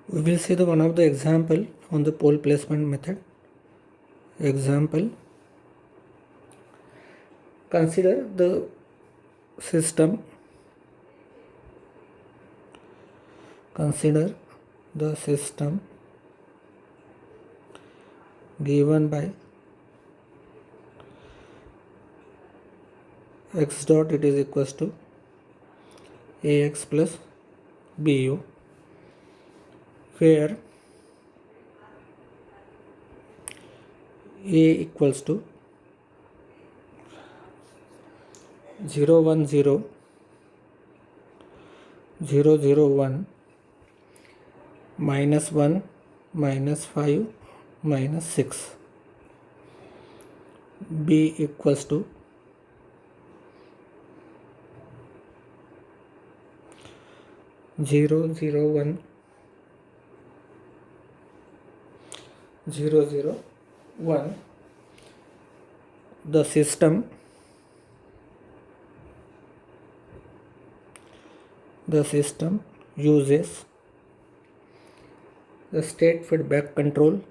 We will see the one of the example on the pole placement method. Example: consider the system. Consider the system given by x dot it is equals to ax plus bu, where a equals to 0 1 0 0 0 1 minus 1 minus 5 minus 6, b equals to 0 0 1 0 0 1. The system uses the state feedback control,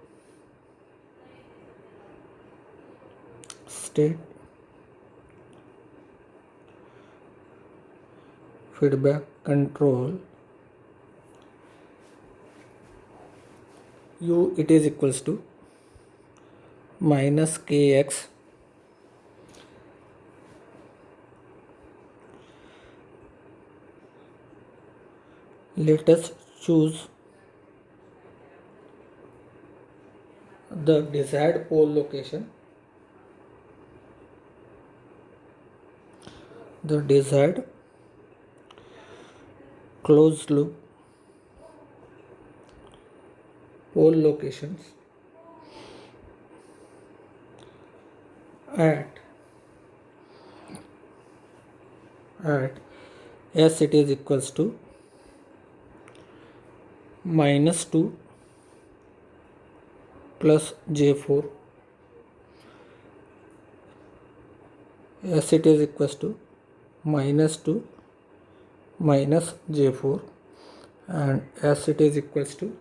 u it is equals to minus kx let us choose the desired pole location, the desired closed loop pole locations at s it is equals to minus 2 plus j4, s it is equals to minus 2 minus j4, and s it is equals to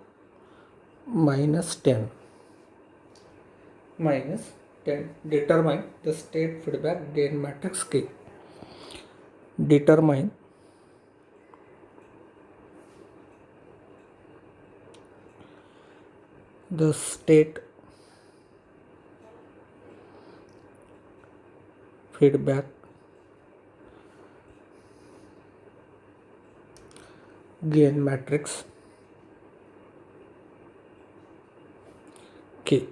minus 10. Determine the state feedback gain matrix K. Determine the state feedback gain matrix K.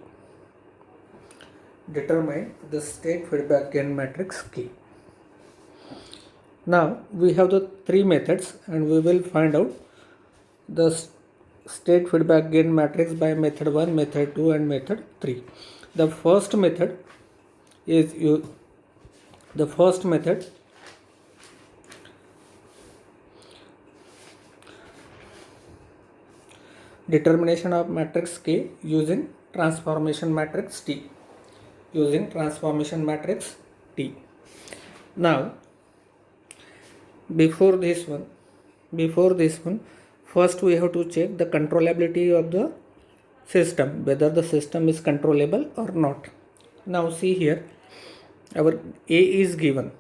Determine the state feedback gain matrix K. Now we have the three methods and we will find out the state feedback gain matrix by method 1, method 2 and method 3. The first method determination of matrix K using transformation matrix T. Now before this one, first we have to check the controllability of the system, whether the system is controllable or not. Now see here, our A is given.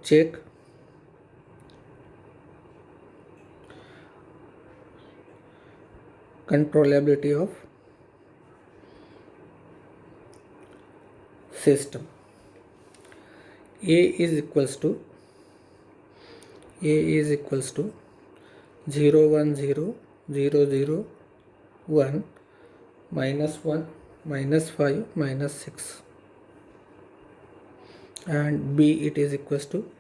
Check controllability of system. A is equals to 0 1 0 0 0 1 minus 1 minus 5 minus 6, and B it is equals to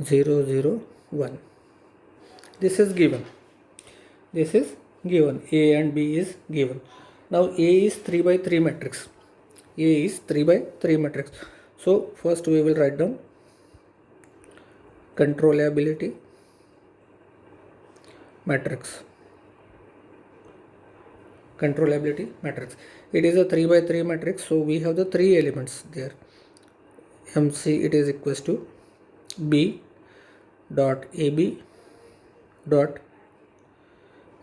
0 0 1. This is given. A and B is given. Now A is 3 by 3 matrix. So first we will write down controllability matrix. controllability matrix. It is a 3 by 3 matrix, so we have the 3 elements there. MC it is equals to B dot AB dot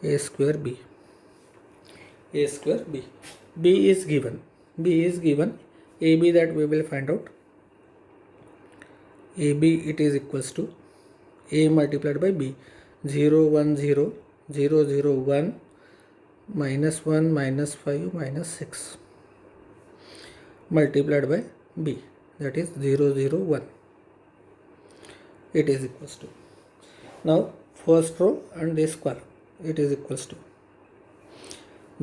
A square B. A square B. B is given. AB that we will find out. AB it is equals to A multiplied by B. 0 1 0 0 0 1 minus 1 minus 5 minus 6 multiplied by B, that is 0 0 1. It is equals to, now first row and this column, it is equals to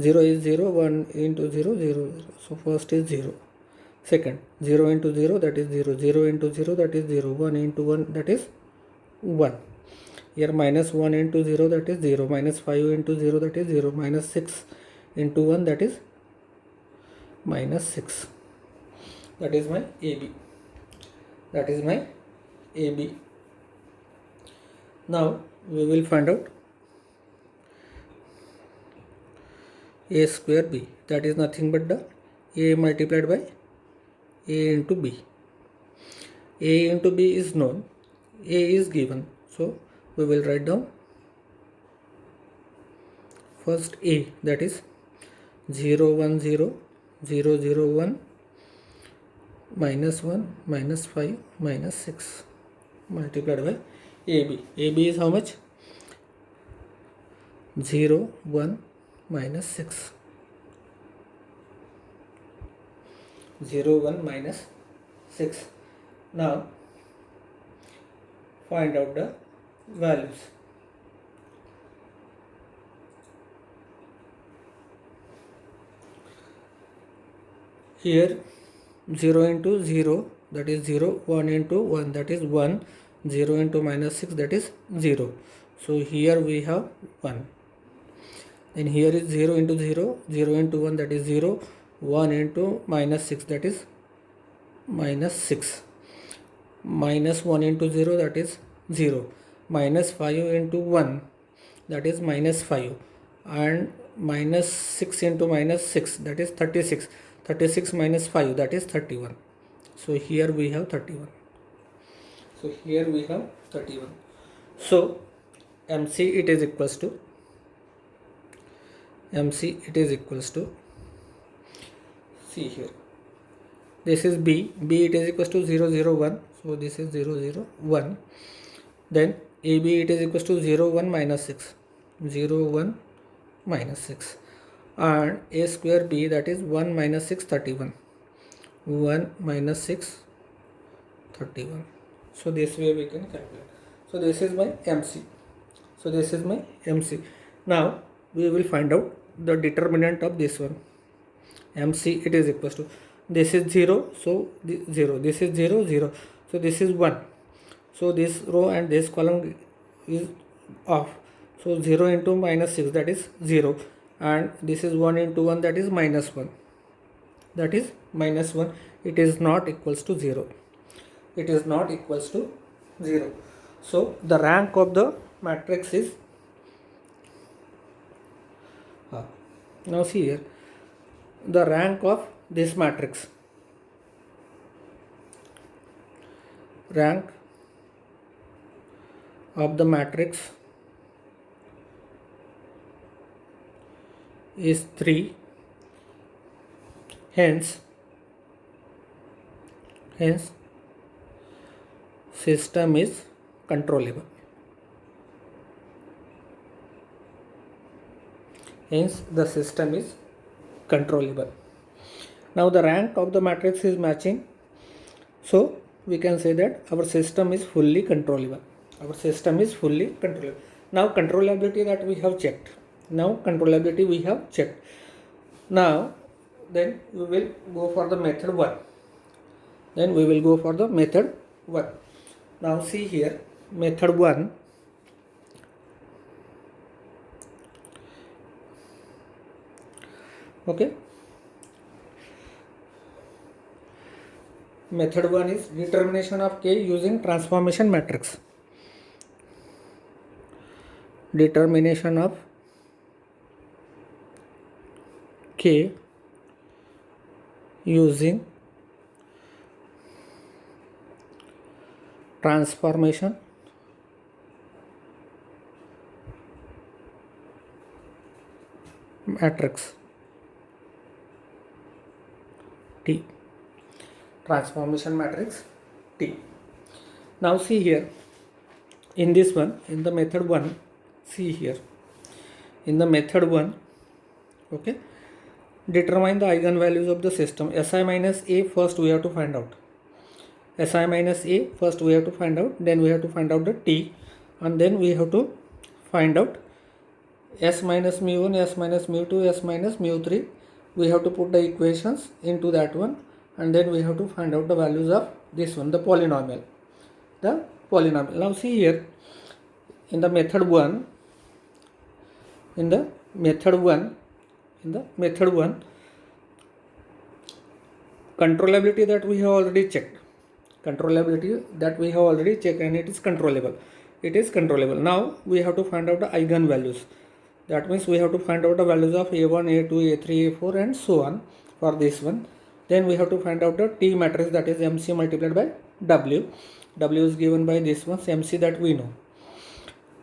0 is 0, 1 into 0 0 0. So first is 0, second 0 into 0 that is 0, 0 into 0 that is 0, 1 into 1 that is 1. Here minus 1 into 0 that is 0, minus 5 into 0 that is 0, minus 6 into 1 that is minus 6. That is my AB. That is my AB. Now we will find out A square B, that is nothing but the A multiplied by A into B. A into B is known, A is given, so we will write down first A, that is 0 1 0 0 0 1 minus 1 minus 5 minus 6 multiplied by AB. AB is how much? 0 1 minus 6. 0 1 minus 6. Now find out the values. Here 0 into 0 that is 0, 1 into 1 that is 1, 0 into minus 6 that is 0. So here we have 1. Then here is 0 into 0, 0 into 1 that is 0, 1 into minus 6 that is minus 6, minus 1 into 0 that is 0, minus 5 into 1 that is minus 5, and minus 6 into minus 6 that is 36, 36 minus 5 that is 31. So here we have 31. So MC it is equals to see here, this is B it is equals to 0 0 1, so this is 0 0 1. Then AB it is equals to 0 1 minus 6, 0 1 minus 6, and A square B that is 1 minus 6 31, 1 minus 6 31. So this way we can calculate. So this is my MC. Now we will find out the determinant of this one. MC it is equals to, this is 0, so 0, this is 0 0, so this is 1, so this row and this column is off, so 0 into minus 6 that is 0, and this is 1 into 1 that is minus 1, that is minus 1. It is not equals to 0. So the rank of the matrix is, now see here, the rank of this matrix, rank of the matrix is 3, hence system is controllable. Hence the system is controllable. Now the rank of the matrix is matching, so we can say that our system is fully controllable. Now controllability that we have checked. Now then we will go for the method 1. Now see here, method 1. Okay. Method 1 is determination of K using transformation matrix. Determination of k using transformation matrix T. Transformation matrix T. Now see here, in this one, in the method 1, see here, in the method 1, okay, determine the eigenvalues of the system. Si minus a, first we have to find out. Si minus a, first we have to find out, then we have to find out the T, and then we have to find out s minus mu1, s minus mu2, s minus mu3. We have to put the equations into that one, and then we have to find out the values of this one, the polynomial. Now see here, in the method 1, controllability that we have already checked, and it is controllable. Now we have to find out the eigenvalues. That means we have to find out the values of a1, a2, a3, a4 and so on for this one. Then we have to find out the T matrix, that is MC multiplied by W. W is given by this one, MC that we know.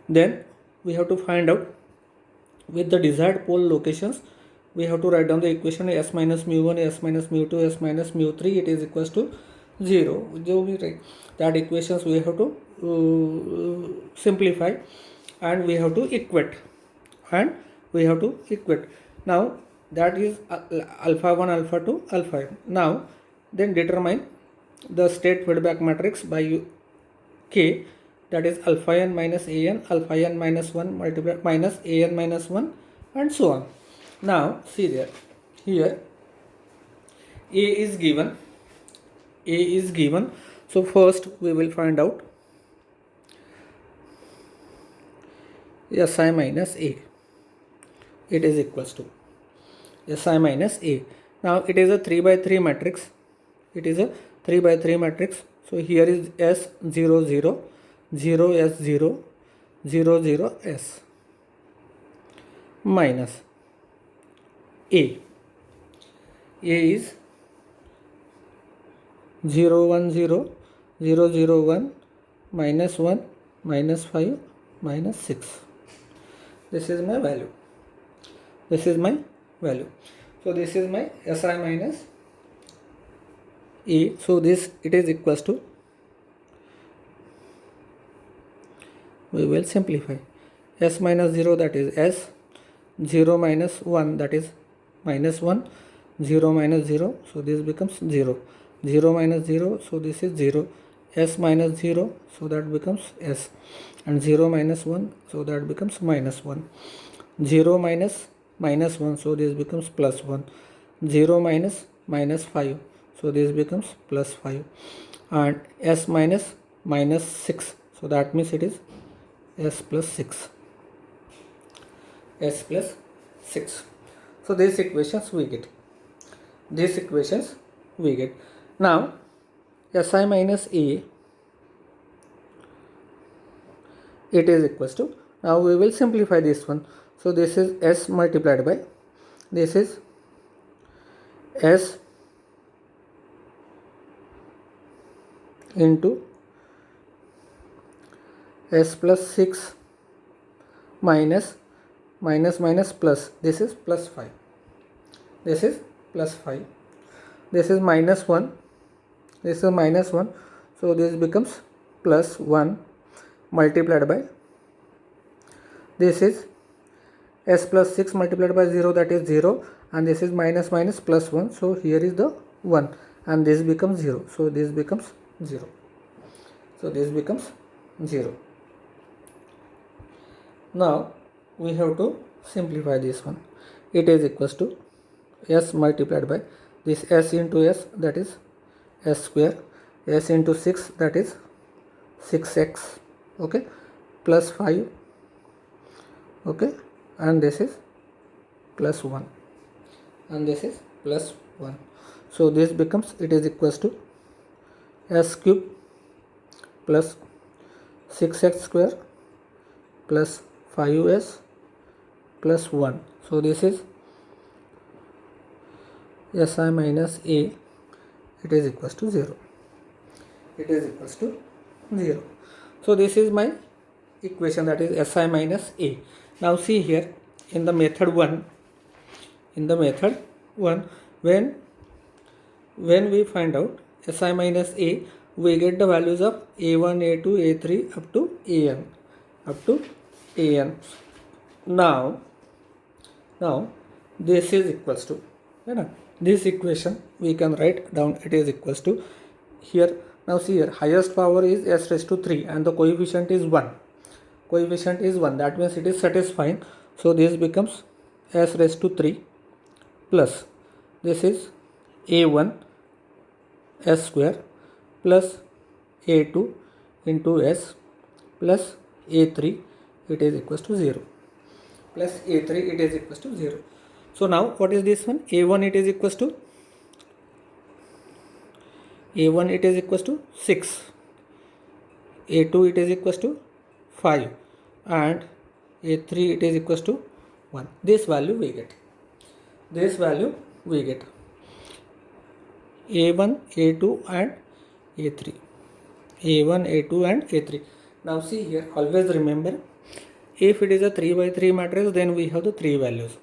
Then we have to find out with the desired pole locations. We have to write down the equation s minus mu1, s minus mu2, s minus mu3, it is equals to 0. That equations we have to simplify, and we have to equate. Now that is alpha 1, alpha 2, alpha n. Now then determine the state feedback matrix by k, that is alpha n minus an, alpha n minus 1 multiplied minus an minus 1 and so on. Now see there, here a is given. So first we will find out Si minus a, it is equals to Si minus a. Now it is a 3 by 3 matrix. So here is S 0 0 0 S 0 0 0 S minus a. A is 0 1 0 0 0 1 minus 1 minus 5 minus 6. This is my value. So this is my Si minus a. So this, it is equals to, we will simplify, S minus 0, that is S, 0 minus 1, that is minus 1, 0 minus 0, so this becomes 0, 0 minus 0, so this is 0, S minus 0, so that becomes S, and 0 minus 1, so that becomes minus 1, 0 minus minus 1, so this becomes plus 1, 0 minus minus 5, so this becomes plus 5, and S minus minus 6, so that means it is S plus 6. So these equations we get. Now Si minus a, it is equals to, now we will simplify this one. So this is S multiplied by, this is S into S plus 6 minus plus, this is plus 5, this is minus 1, so this becomes plus 1 multiplied by, this is S plus 6 multiplied by 0, that is 0, and this is minus plus 1, so here is the 1, and this becomes 0, so this becomes 0. Now we have to simplify this one. It is equals to S multiplied by this S into S, that is S square, S into 6, that is 6x, okay, plus 5, okay, and this is plus 1, so this becomes, it is equals to S cube plus 6x square plus 5s plus 1, so this is Si minus A, it is equals to 0. It is equals to 0. So this is my equation, that is Si minus A. Now see here in the method 1, when we find out Si minus A, we get the values of A1, A2, A3 up to An. Now this is equals to, this equation we can write down, it is equals to here. Now see here, highest power is s raised to 3 and the coefficient is 1. That means it is satisfying. So this becomes s raised to 3 plus this is A1 s square plus A2 into s plus A3, it is equals to 0. Plus A3, it is equals to 0. So now what is this one? A1, it is equals to 6. A2, it is equals to 5 and A3, it is equals to 1. This value we get. A1, A2 and A3. Now see here, always remember, if it is a 3 by 3 matrix, then we have the 3 values.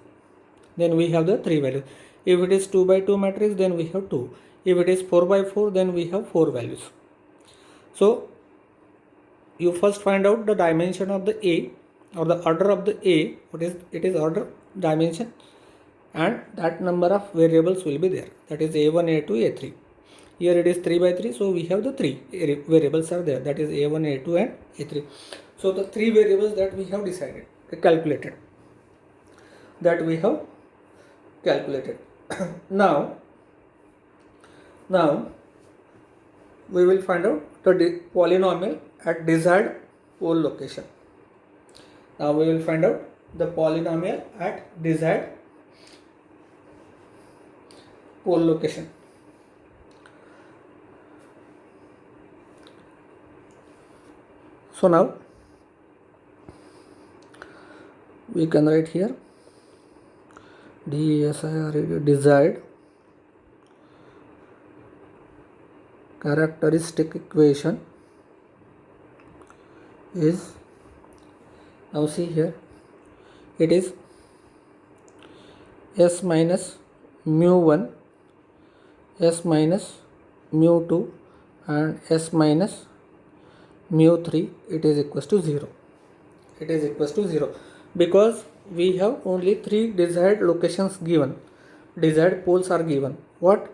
If it is 2 by 2 matrix, then we have 2. If it is 4 by 4, then we have 4 values. So you first find out the dimension of the A, or the order of the A. It is order, dimension, and that number of variables will be there. That is A1, A2, A3. Here it is 3 by 3, so we have the 3 variables are there. That is A1, A2 and A3. So the 3 variables that we have calculated. Now we will find out the polynomial at desired pole location. Now we will find out the polynomial at desired pole location. So now we can write here desired characteristic equation is, now see here, it is s minus mu1, s minus mu2 and s minus mu3, it is equals to 0. Because we have only 3 desired locations given, desired poles are given. What?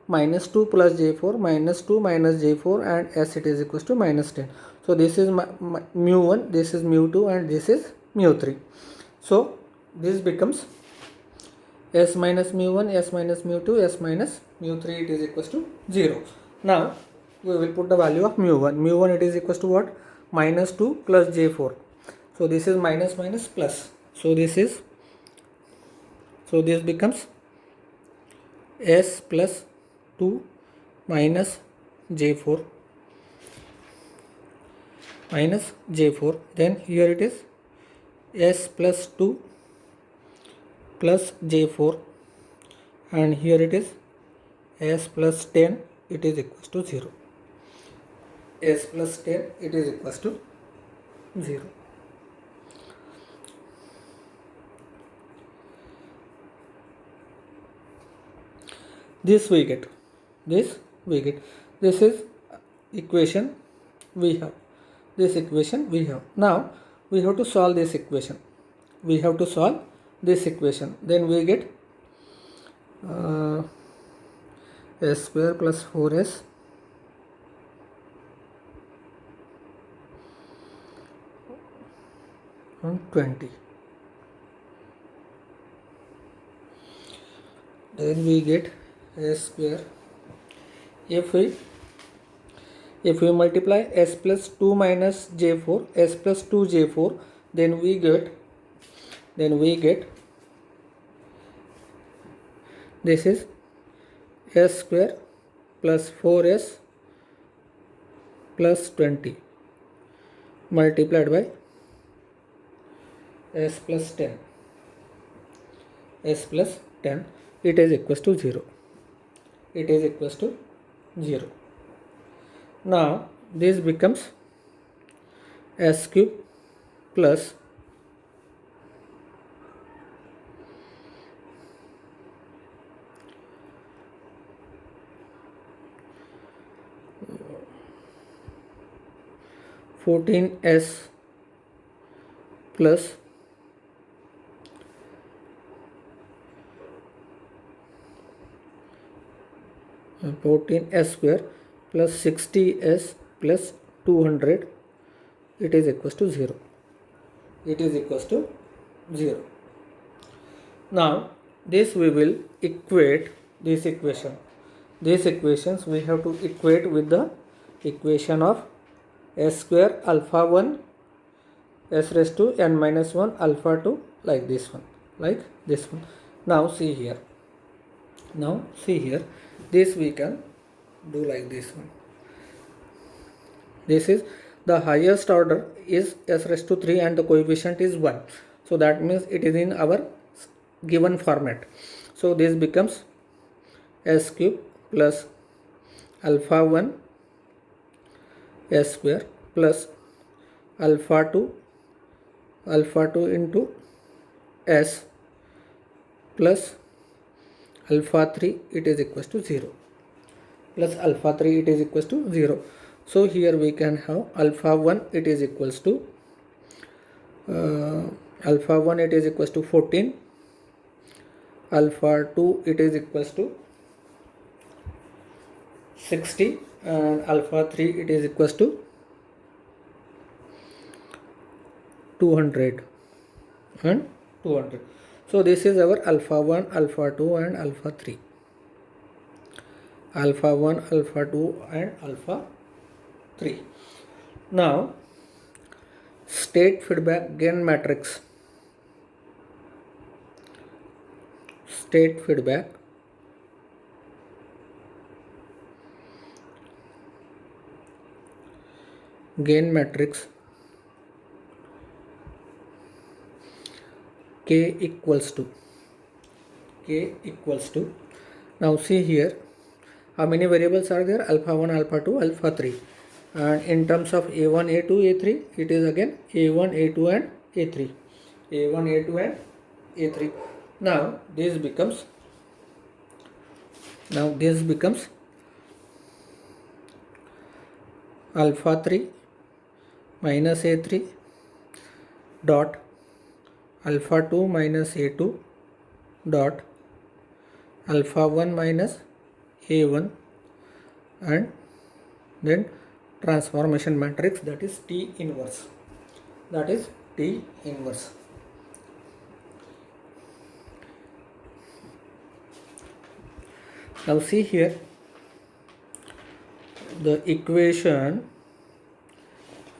Minus 2 plus j4, minus 2 minus j4 and s, it is equals to minus 10. So this is mu1, this is mu2 and this is mu3. So this becomes s minus mu1, s minus mu2, s minus mu3, it is equals to 0. Now we will put the value of mu1. Mu1, it is equals to what? Minus 2 plus j4. So this is minus minus plus. So this becomes s plus 2 minus j4 then here it is s plus 2 plus j4 and here it is s plus 10, it is equals to 0. S plus 10, it is equals to 0. This we get. This is equation we have. Now we have to solve this equation. Then we get s square plus 4s and 20. Then we get s square. If we multiply s plus 2 minus j4, s plus 2 j4, then we get this is s square plus 4s plus 20 multiplied by s plus 10. it is equals to 0. It is equals to 0. Now this becomes s cube plus 14s plus 14s square plus 60s plus 200, it is equals to 0. It is equals to 0. Now this we will equate this equation. These equations we have to equate with the equation of s square alpha 1 s raised to n minus 1 alpha 2, like this one, like this one. Now see here. This we can do like this one. This is the highest order is s raised to 3 and the coefficient is 1. So that means it is in our given format. So this becomes s cube plus alpha 1 s square plus alpha 2 into s plus alpha 3, it is equals to 0, plus alpha 3 it is equals to 0. So here we can have alpha 1 it is equals to 14, alpha 2 it is equals to 60, and alpha 3 it is equals to 200 and 200. So this is our alpha 1, alpha 2 and alpha 3. Alpha 1, alpha 2 and alpha 3. Now state feedback gain matrix. State feedback gain matrix k equals to, now see here how many variables are there, alpha 1, alpha 2, alpha 3, and in terms of a1, a2, a3, it is again a1, a2 and a3, a1, a2 and a3. Now this becomes alpha 3 minus a3 dot alpha 2 minus a2 dot alpha 1 minus a1, and then transformation matrix, that is T inverse. Now see here the equation,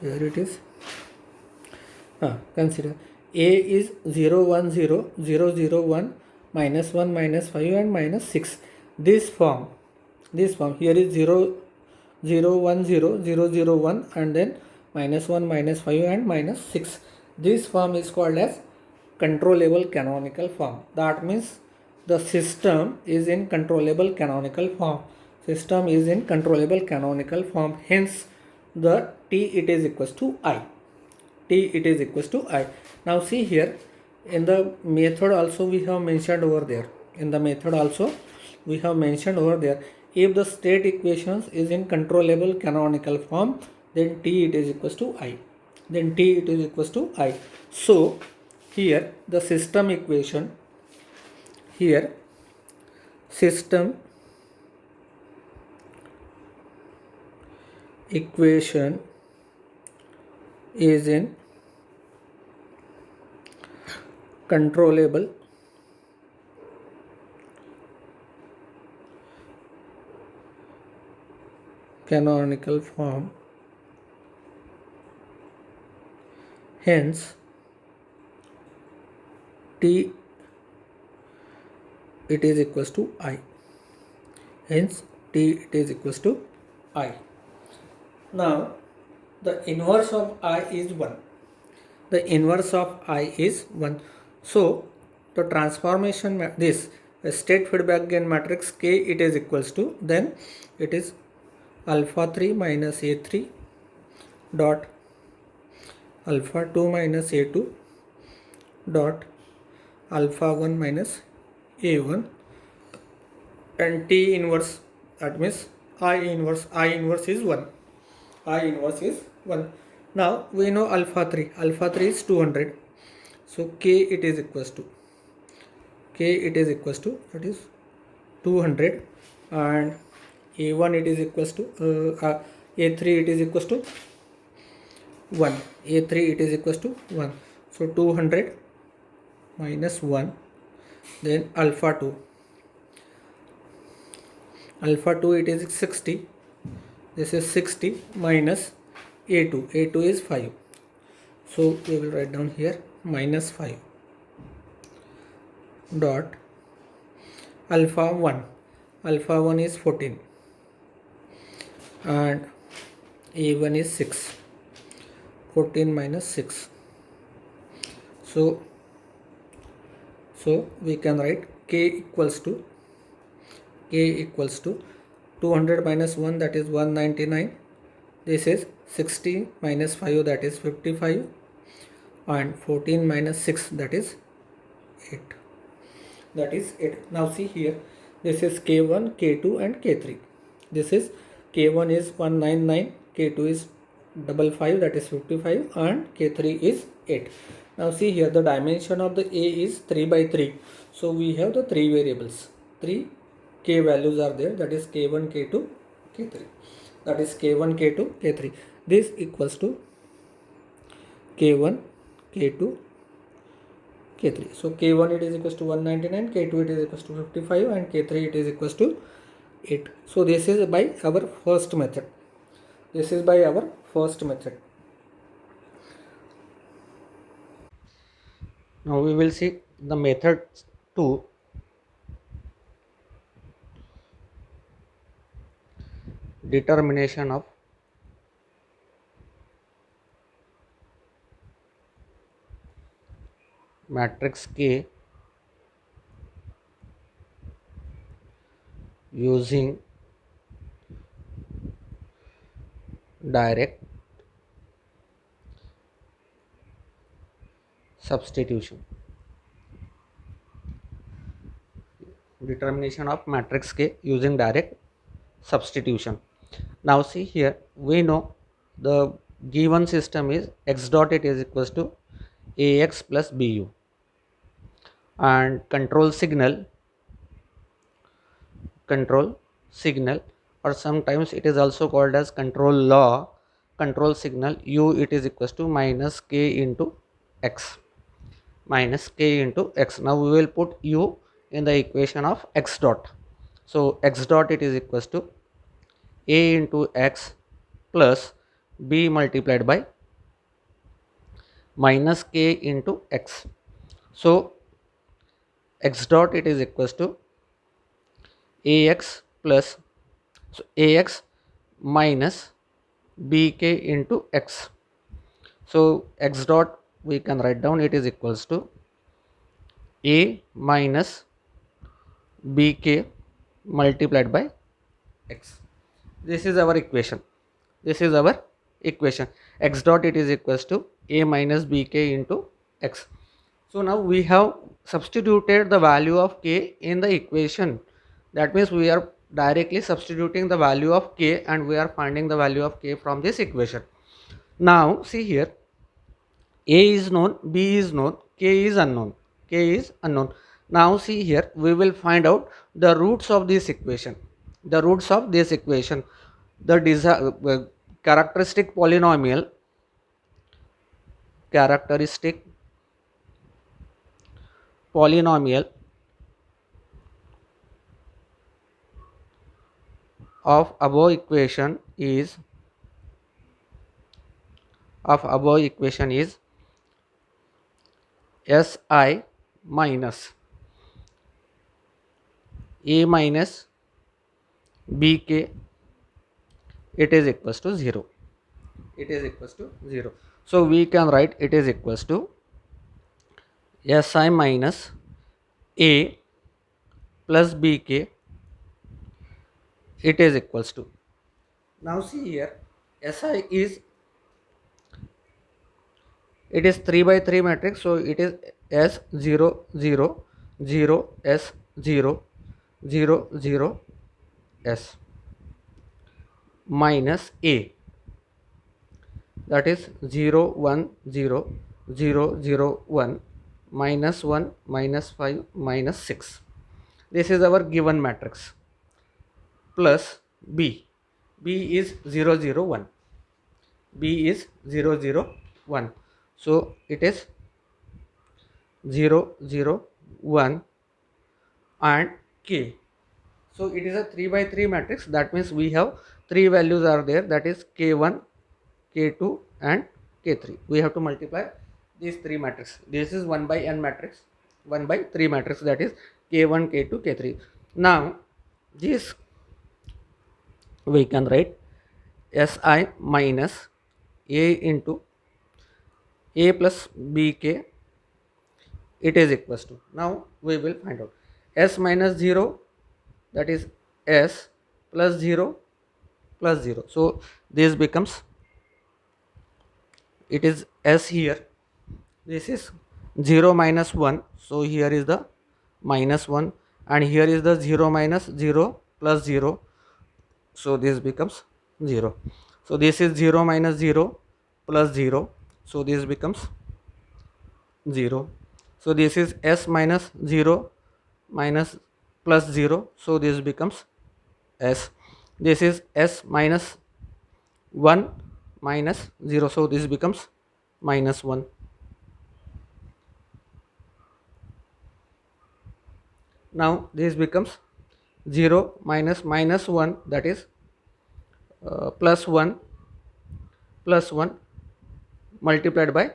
here it is. Consider a is 0 1 0 0 0 1 minus 1 minus 5 and minus 6. This form here is 0 0 1 0 0 0 1 and then minus 1 minus 5 and minus 6. This form is called as controllable canonical form. That means the system is in controllable canonical form. Hence the T it is equals to I. Now see here, in the method also we have mentioned over there. If the state equations is in controllable canonical form, then T it is equals to I. So here the system equation, is in controllable canonical form. Hence T it is equals to I. Now the inverse of I is 1. So the transformation, this a state feedback gain matrix K, it is equals to, then it is alpha 3 minus A3 dot alpha 2 minus A2 dot alpha 1 minus A1, and T inverse, that means I inverse is 1. I inverse is 1. Now we know alpha 3 is 200. So K it is equals to that is 200, and A1 it is equals to A3 it is equals to 1. A3 it is equals to 1. So 200 minus 1, then alpha 2 it is 60. This is 60 minus A2 is 5. So we will write down here minus 5 dot alpha 1 is 14 and A1 is 6. 14 minus 6. So we can write K equals to 200 minus 1, that is 199. This is 60 minus 5, that is 55, and 14 minus 6, that is 8. Now see here, this is K1, K2 and K3. This is K1 is 199, K2 is 55, that is 55, and K3 is 8. Now see here, the dimension of the A is 3 by 3. So we have the 3 variables. 3 K values are there, that is K1, K2, K3. That is K1, K2, K3. This equals to K1, K2, K3. So K1 it is equals to 199, K2 it is equals to 55, and K3 it is equals to 8. So this is by our first method. Now we will see the method 2. Determination of matrix K using direct substitution. Determination of matrix K using direct substitution. Now see here, we know the given system is x dot it is equals to ax plus bu, and control signal, or sometimes it is also called as control law, control signal u it is equals to minus k into x. Now we will put u in the equation of x dot. So x dot it is equals to a into x plus b multiplied by minus k into x. So x dot it is equals to ax plus, so ax minus bk into x. So x dot we can write down, it is equals to a minus bk multiplied by x. This is our equation. X dot it is equals to a minus bk into x. So now we have substituted the value of k in the equation. That means we are directly substituting the value of k, and we are finding the value of k from this equation. Now see here, a is known, b is known, k is unknown. Now see here, we will find out the roots of this equation. The characteristic polynomial of above equation is Si minus a minus bk, it is equals to 0. So we can write it is equals to Si minus a plus bk, it is equals to. Now see here, Si is, it is 3 by 3 matrix, so it is S 0 0 0 S 0 0 0 S minus A, that is 0 1 0 0 0 1 minus 1 minus 5 minus 6. This is our given matrix, plus B. B is 0 0 1. B is 0 0 1. So it is 0 0 1 and K. So it is a 3 by 3 matrix. That means we have 3 values are there, that is K1, K2 and K3. We have to multiply these 3 matrices. This is 1 by n matrix, 1 by 3 matrix, that is K1, K2, K3. Now this we can write Si minus A into A plus Bk, it is equals to. Now we will find out S minus 0, that is S plus 0 plus 0. So this becomes, it is S here, this is 0 minus 1, so here is the minus 1, and here is the 0 minus 0 plus 0, so this becomes 0. So this is 0 minus 0 plus 0, so this becomes 0. So this is S minus 0 minus plus 0, so this becomes S. This is S minus 1 minus 0, so this becomes minus 1. Now this becomes 0 minus minus 1, that is plus 1 plus 1 multiplied by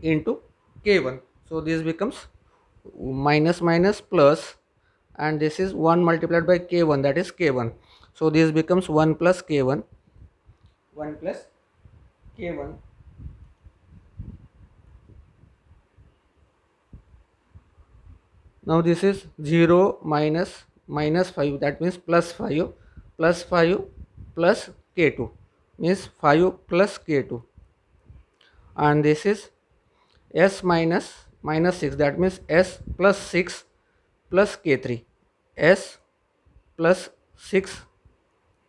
into K1. So this becomes minus minus plus, and this is 1 multiplied by K1, that is K1. So this becomes 1 plus K1, 1 plus K1. Now this is 0 minus minus 5, that means plus 5 plus 5 plus K2, means 5 plus K2, and this is S minus minus 6, that means S plus 6 plus K3, S plus 6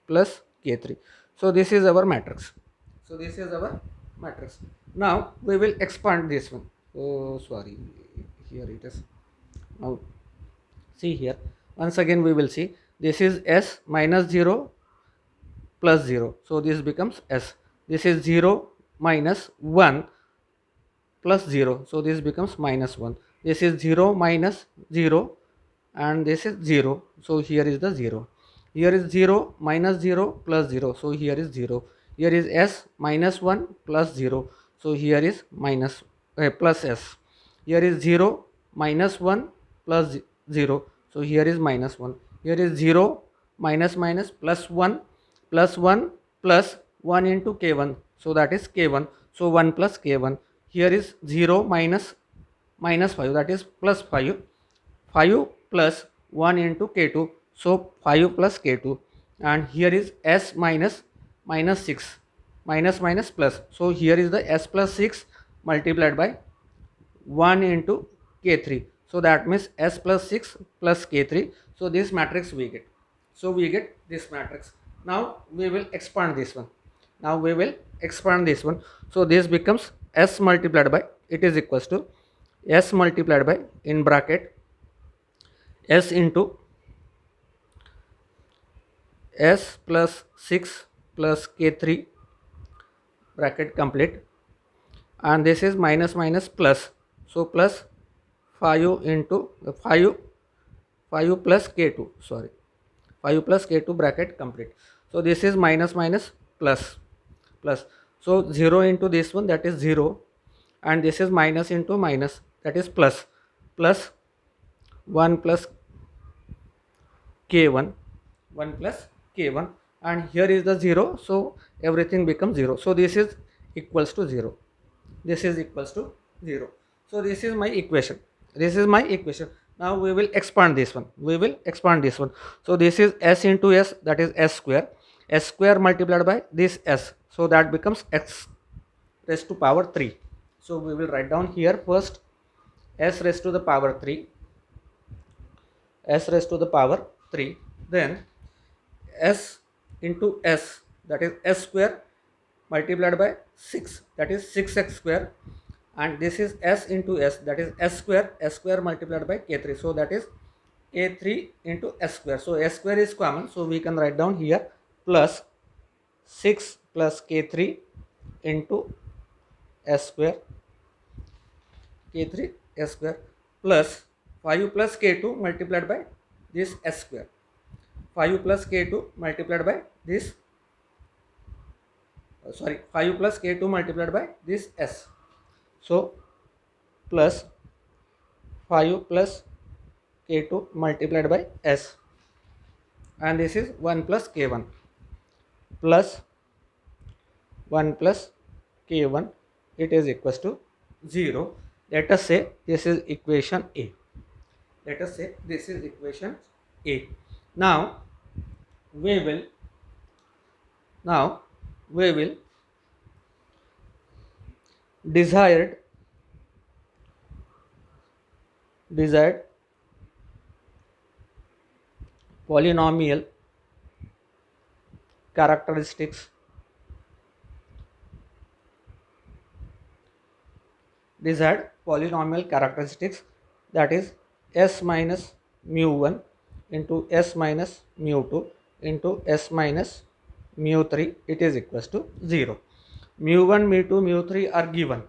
plus K3. So this is our matrix. So this is our matrix. Now we will expand this one. Oh sorry, here it is. Now see here, once again we will see, this is S minus 0 plus 0, so this becomes S. This is 0 minus 1 plus 0, so this becomes minus 1. This is 0 minus 0 and this is 0, so here is the 0. Here is 0 minus 0 plus 0, so here is 0. Here is S minus 1 plus 0, so here is minus plus S. Here is 0 minus 1 plus 0, so here is minus 1. Here is 0 minus minus plus 1 plus 1 plus 1 into K1, so that is K1, so 1 plus K1. Here is 0 minus minus 5, that is plus 5, 5 plus 1 into K2, so 5 plus K2, and here is S minus minus 6, minus minus plus, so here is the S plus 6 multiplied by 1 into K3, so that means S plus 6 plus K3, so this matrix we get. So we get this matrix. Now we will expand this one. Now we will expand this one. So this becomes S multiplied by, it is equals to S multiplied by, in bracket, S into S plus 6 plus K3 bracket complete, and this is minus minus plus, so plus 5 into 5 plus K2, sorry, 5 plus K2 bracket complete. So this is minus minus plus plus, so 0 into this one, that is 0, and this is minus into minus, that is plus, plus 1 plus K1, 1 plus K1, and here is the 0, so everything becomes 0. So this is equals to 0. This is equals to 0. So this is my equation. This is my equation. Now we will expand this one. So this is s into s, that is s square. S square multiplied by this s, so that becomes x raised to power 3. So we will write down here first s raised to the power 3, s raised to the power 3, then s into s, that is s square multiplied by 6, that is 6x square, and this is s into s, that is s square multiplied by k3, so that is k3 into s square. So s square is common, so we can write down here plus 6 plus k3 into s square, k3 s square, plus 5 plus k2 multiplied by this s square, 5 plus k2 multiplied by this 5 plus k2 multiplied by this s. So plus 5 plus k2 multiplied by s, and this is 1 plus k1 plus 1 plus k1, it is equals to 0. Let us say this is equation A. Now we will desired polynomial characteristics, that is s minus mu1 into s minus mu2 into s minus mu3, it is equals to 0. mu1 mu2 mu3 are given,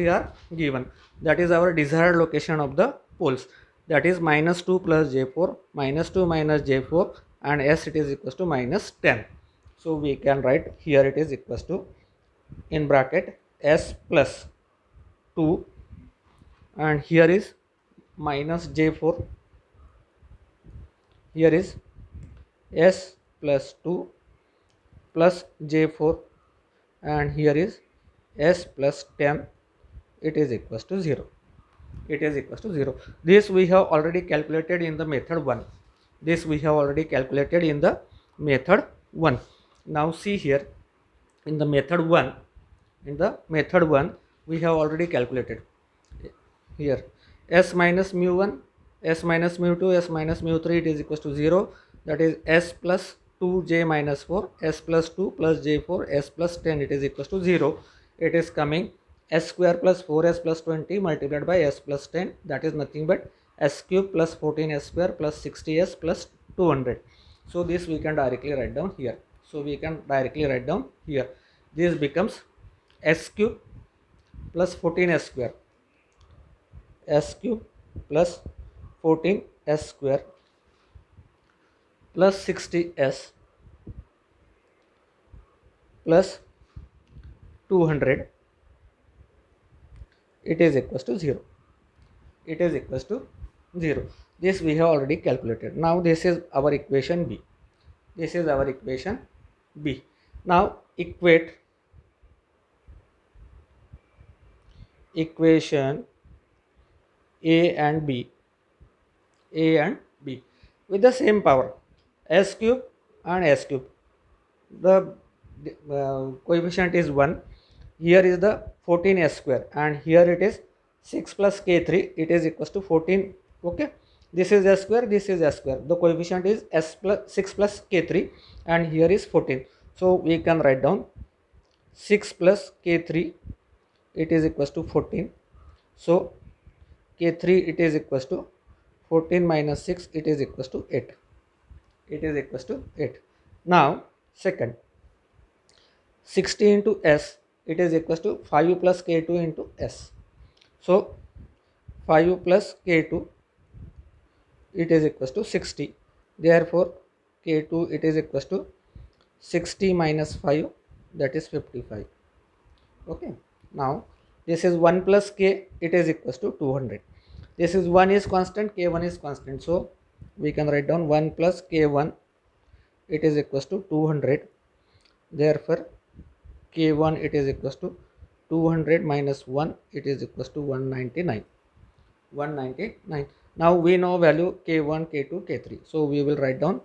are given. That is our desired location of the poles, that is minus 2 plus j4, minus 2 minus j4, and s it is equals to minus 10. So we can write here it is equals to in bracket s plus 2, and here is minus j4, here is s plus 2 plus j4, and here is s plus 10, it is equals to 0. This we have already calculated in the method 1. Now see here, in the method 1 we have already calculated here s minus mu1, s minus mu2, s minus mu3, it is equals to 0, that is s plus 2j minus 4, s plus 2 plus j4, s plus 10, it is equals to 0. It is coming s square plus 4s plus 20 multiplied by s plus 10, that is nothing but s cube plus 14s square plus 60s plus 200. So this we can directly write down here. This becomes s cube plus 14s square, s cube plus 14s square plus 60s plus 200, it is equals to 0. This we have already calculated. Now this is our equation B. Now equate equation A and B with the same power, s cube and s cube. The coefficient is 1. Here is the 14s square, and here it is 6 plus k3, it is equals to 14. Okay, this is s square, this is s square. The coefficient is 6 plus k3, and here is 14. So we can write down 6 plus k3, it is equals to 14. So k3 it is equals to 14 minus 6, it is equals to 8. Now second, 60 into s, it is equals to 5 plus k2 into s. So 5 plus k2, it is equals to 60. Therefore k2 it is equals to 60 minus 5, that is 55. Okay, now this is 1 plus k, it is equals to 200. This is 1 is constant, k1 is constant, so we can write down 1 plus k1, it is equals to 200. Therefore k1 it is equals to 200 minus 1, it is equals to 199. 199. Now we know value k1, k2, k3. So we will write down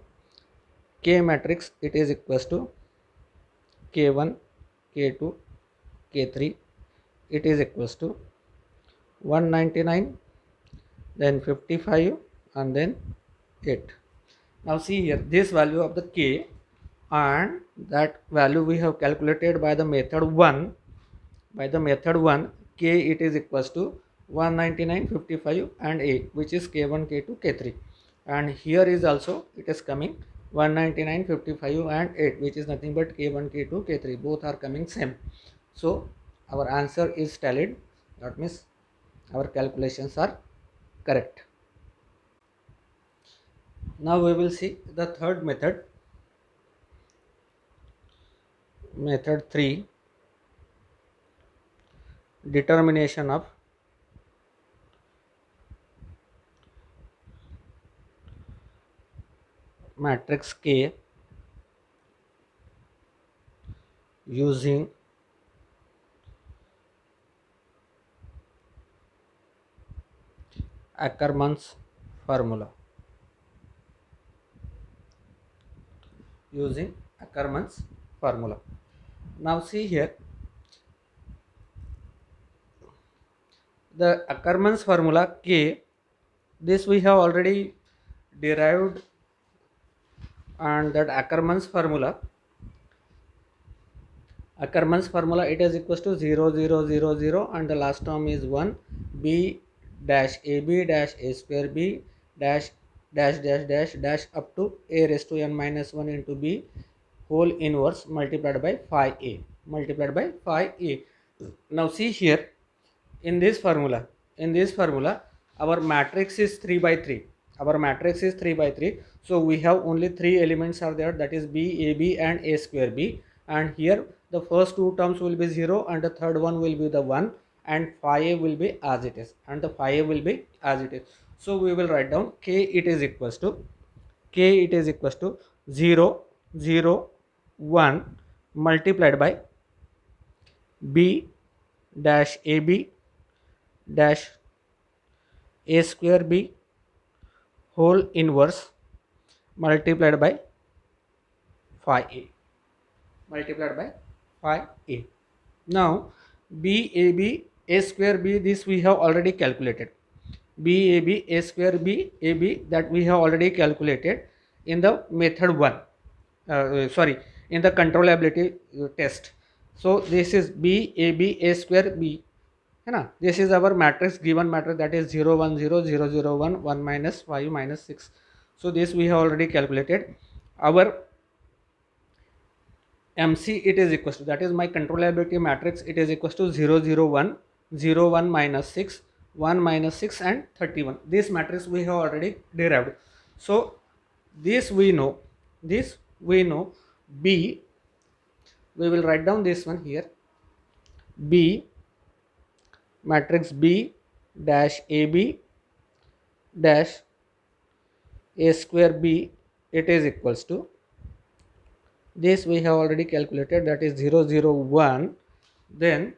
k matrix, it is equals to k1, k2, k3. It is equals to 199, then 55, and then 8. Now see here, this value of the k, and that value we have calculated by the method 1. By the method 1, k it is equals to 199, 55 and 8, which is k1, k2, k3. And here is also it is coming 199, 55 and 8, which is nothing but k1, k2, k3. Both are coming same. So our answer is tallied. That means our calculations are correct. Now we will see the third method, method 3, determination of matrix K using Ackermann's formula. Using Ackermann's formula. Now see here, the Ackermann's formula K, this we have already derived, and that Ackermann's formula it is equals to 0 0 0 0 and the last term is 1, b dash ab dash a square b dash dash dash dash dash up to a raised to n minus 1 into b whole inverse multiplied by phi a. Now see here, in this formula our matrix is 3 by 3. Our matrix is 3 by 3. So we have only 3 elements are there, that is b, ab and a square b. And here the first two terms will be 0 and the third one will be the 1, and phi a will be as it is, So we will write down k it is equals to 0 0 1 multiplied by b dash ab dash a square b whole inverse multiplied by phi a. Now b ab a square b, this we have already calculated. B ab a square b ab, that we have already calculated in the method 1, in the controllability test. So this is b ab a square b, this is our matrix, given matrix, that is 0 1 0 0 0 1 1 minus 5 minus 6. So this we have already calculated. Our MC it is equals to, that is my controllability matrix, it is equals to 0 0 1 0 1 minus 6 1 minus 6 and 31. This matrix we have already derived. So this we know B, we will write down this one here, B matrix B dash AB dash A square B, it is equals to, this we have already calculated, that is 0 0 1, then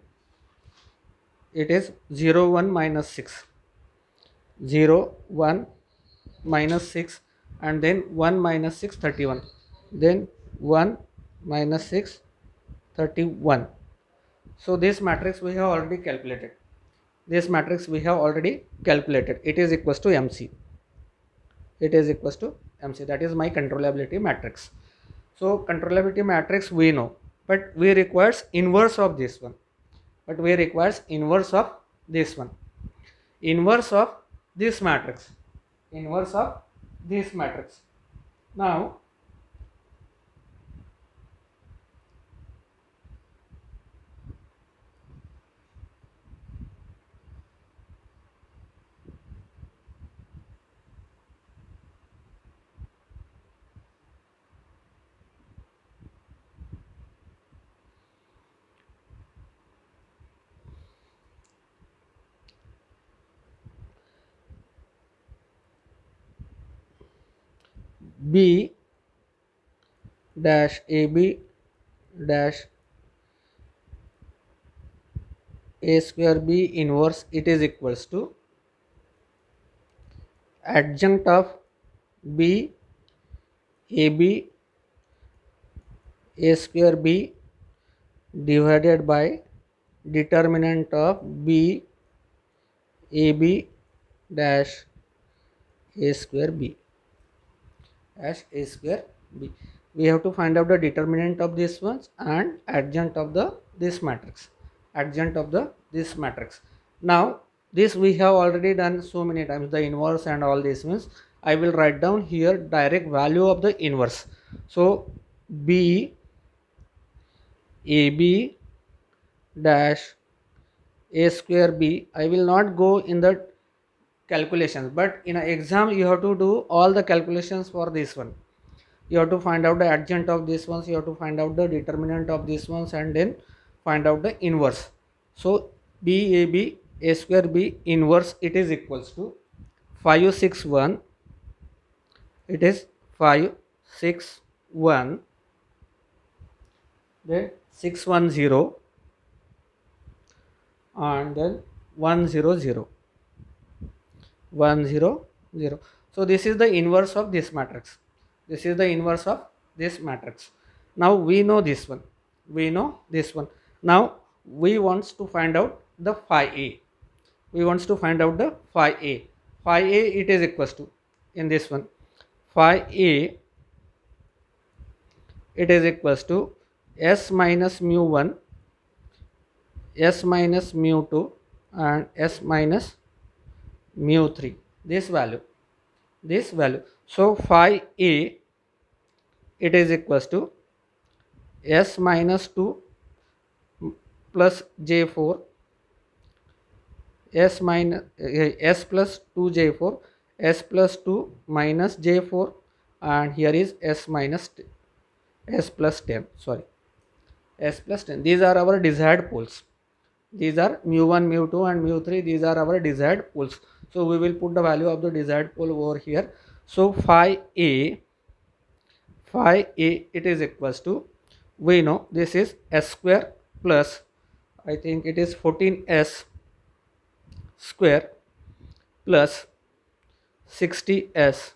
it is 0 1 minus 6, 0 1 minus 6, and then 1 minus 6 31, then 1 minus 6 31. So this matrix we have already calculated, it is equals to MC, that is my controllability matrix. So controllability matrix we know, but we requires inverse of this one, inverse of this matrix, Now B dash AB dash A square B inverse, it is equals to adjunct of b ab a square b divided by determinant of b ab dash a square b as a square b. We have to find out the determinant of this ones and adjunct of the this matrix, adjunct of the this matrix. Now this we have already done so many times, the inverse and all these ones. I will write down here direct value of the inverse. So b ab dash a square b. I will not go in the calculations, but in an exam you have to do all the calculations for this one. You have to find out the adjunct of this ones, you have to find out the determinant of this ones, and then find out the inverse. So BAB a square b inverse, it is equals to 561, it is 561, then 610, and then 100, 100. So this is the inverse of this matrix. This is the inverse of this matrix. Now we know this one. We know this one. Now we wants to find out the phi a. We wants to find out the phi a. Phi a, it is equals to, in this one, phi a, it is equals to s minus mu 1, s minus mu 2, and s minus mu 3. This value. So phi a, it is equals to s minus 2 plus j4, s minus s plus 2j4, s plus 2 minus j4, and here is s minus s plus 10, sorry, s plus 10. These are our desired poles. These are mu1, mu2 and mu3. These are our desired poles. So we will put the value of the desired pole over here. So phi a, it is equals to, we know this is s square plus, I think it is 14s square plus 60s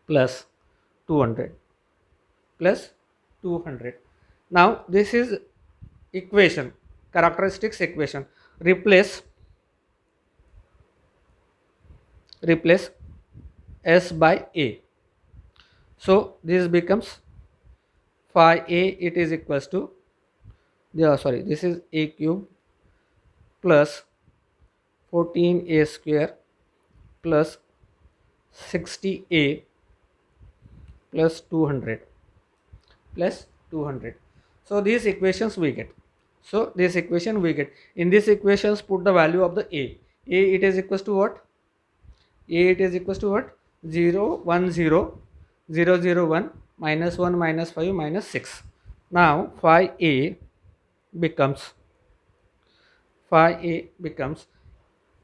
plus 200 plus 200. Now this is equation, characteristics equation. Replace s by a. So this becomes phi a, it is equals to, sorry, this is a cube plus 14a square plus 60a plus 200 plus 200. So these equations we get. So this equation we get. In these equations put the value of the a. A, it is equals to what? A, it is equals to what? 0 1 0 0 0 1 minus 1 minus 5 minus 6. Now phi a becomes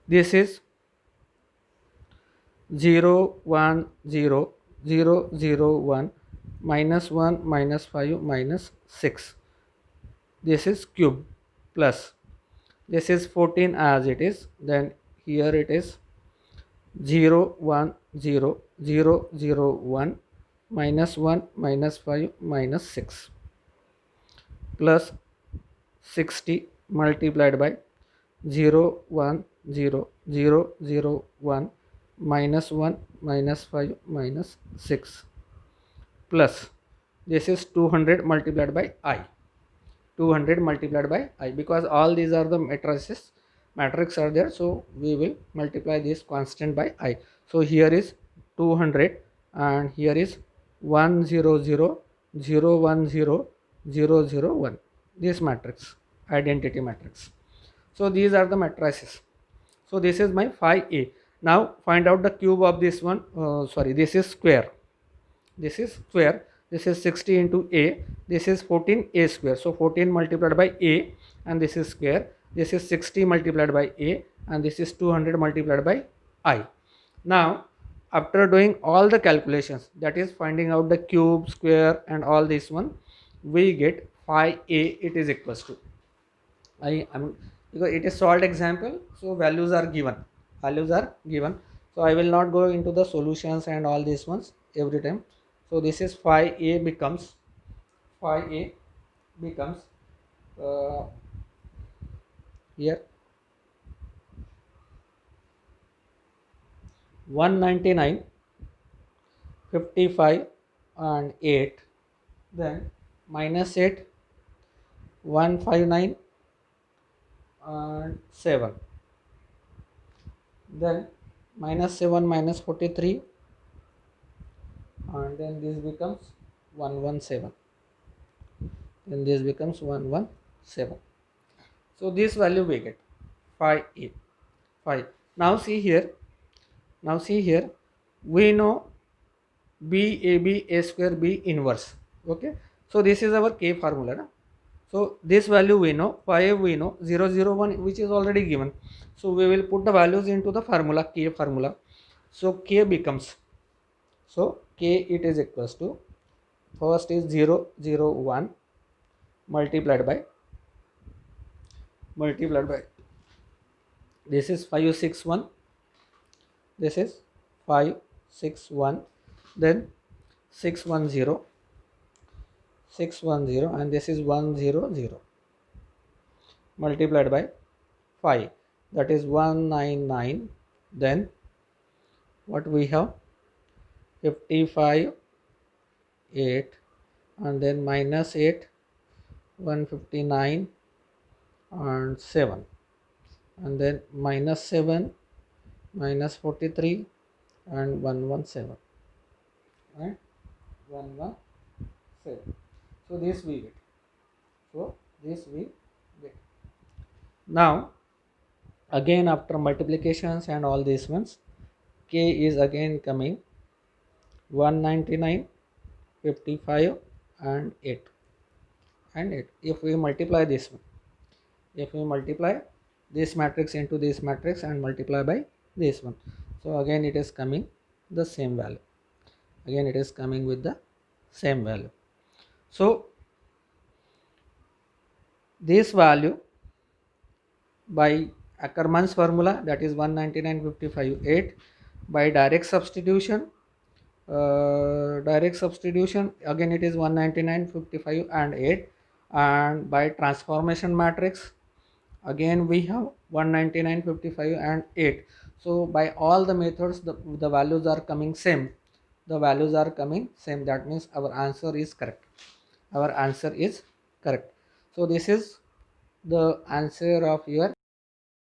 this is 0 1 0 0 0 1 minus 1 minus 5 minus 6. This is cube plus this is 14 as it is, then here it is 0 1 0 0 0 1 minus 1 minus 5 minus 6 plus 60 multiplied by 0 1 0 0 0 1 minus 1 minus 5 minus 6 plus this is 200 multiplied by I, 200 multiplied by I, because all these are the matrices, matrix are there, so we will multiply this constant by I. So here is 200 and here is 100 0 1 0 0 0 1, this matrix, identity matrix. So these are the matrices. So this is my phi a. Now find out the cube of this one, this is square, this is square, this is 60 into a, this is 14a square, so 14 multiplied by a and this is square, this is 60 multiplied by a and this is 200 multiplied by I. Now after doing all the calculations, that is finding out the cube, square and all this one, we get phi a, it is equals to, I am, because it is solved example, so values are given. So I will not go into the solutions and all these ones every time. So this is phi a becomes uh, here 199, 55 and 8, then minus 8, 159 and 7, then minus 7 minus 43, and then this becomes 117, then this becomes 117. So this value we get phi a, phi. Now see here, we know b a b a square b inverse. Okay, so this is our k formula, na? So this value we know, phi we know, 0 0 1 which is already given. So we will put the values into the formula, k formula. So k becomes, so k it is equals to, first is 0 0 1 multiplied by this is 561, this is 561, then 610, and this is 100 multiplied by 5, that is 199, then what we have 55 8, and then minus 8, 159 and 7, and then minus 7 minus 43 and 117, right, 117. So this we get, now again after multiplications and all these ones, k is again coming 199, 55 and 8, if we multiply this one, if we multiply this matrix into this matrix and multiply by this one, so again it is coming the same value, again it is coming with the same value. So this value by Ackermann's formula, that is 199, 55, 8, by direct substitution, again it is 199, 55 and 8, and by transformation matrix again we have 199, 55 and 8. So by all the methods the values are coming same, that means our answer is correct, so this is the answer of your